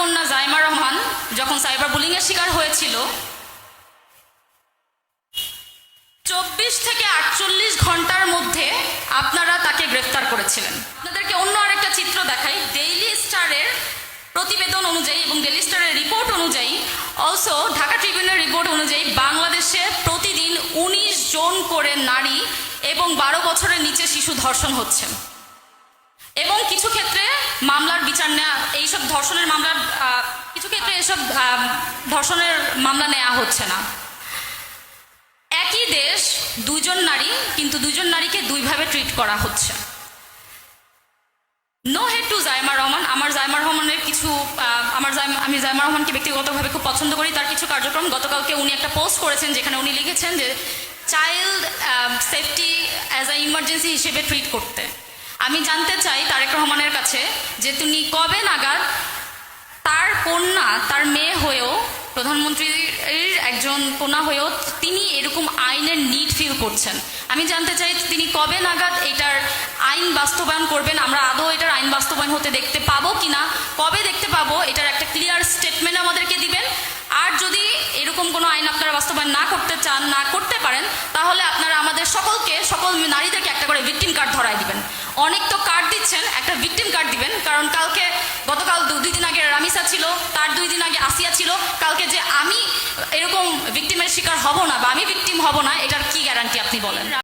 কন্যা জাইমা রহমান যখন সাইবার বুলিংয়ের শিকার হয়েছিল 24 থেকে 48 ঘন্টার মধ্যে আপনারা তাকে গ্রেফতার করেছিলেন। আপনাদেরকে অন্য আরেকটা চিত্র দেখাই। ডেইলি স্টারের প্রতিবেদন অনুযায়ী এবং ডেইলি স্টারের রিপোর্ট অনুযায়ী, অলসো ঢাকা ট্রিবিউনের রিপোর্ট অনুযায়ী বাংলাদেশে প্রতিদিন 19 জন করে নারী এবং 12 বছরের নিচে শিশু ধর্ষণ হচ্ছে এবং কিছু ক্ষেত্রে মামলার বিচার নেওয়া, এইসব ধর্ষণের মামলার কিছু ক্ষেত্রে এসব ধর্ষণের মামলা নেওয়া হচ্ছে না। একই দেশ, দুজন নারী, কিন্তু দুজন নারীকে দুইভাবে ট্রিট করা হচ্ছে। No hate to Zaima Rahman. আমার জাইমা রহমানের কিছু আমি জাইমা রহমানকে ব্যক্তিগতভাবে খুব পছন্দ করি। তার কিছু কার্যক্রম, গতকালকে উনি একটা পোস্ট করেছেন যেখানে উনি লিখেছেন যে child safety as a emergency হিসেবে ট্রিট করতে। আমি জানতে চাই তারেক রহমানের কাছে যে তিনি কবে নাগাদ তার কন্যা, তার মেয়ে হয়েও, প্রধানমন্ত্রীর একজন কন্যা হয়েও তিনি এরকম আইনের নিড ফিল করছেন। আমি জানতে চাই তিনি কবে নাগাদ এটার আইন বাস্তবায়ন করবেন, আমরা আদৌ এটার আইন বাস্তবায়ন হতে দেখতে পাবো কিনা, কবে দেখতে পাবো, এটার একটা ক্লিয়ার স্টেটমেন্ট আমাদেরকে দিবেন। আর যদি এরকম কোনো আইন আপনারা বাস্তবায়ন না করতে চান, না করতে পারেন, তাহলে আপনারা আমাদের সকল নারীদেরকে একটা করে ভিকটিম কার্ড ধরায় দিবেন। অনেক তো কার্ড দিচ্ছেন, একটা ভিকটিম কার্ড দিবেন। কারণ গতকাল 2 দিন আগে রামিসা ছিল, তার 2 দিন আগে আসিয়া ছিল। কালকে যে আমি এরকম ভিকটিমের শিকার হব না বা আমি ভিকটিম হব না, এটার কি গ্যারান্টি আপনি বলেন?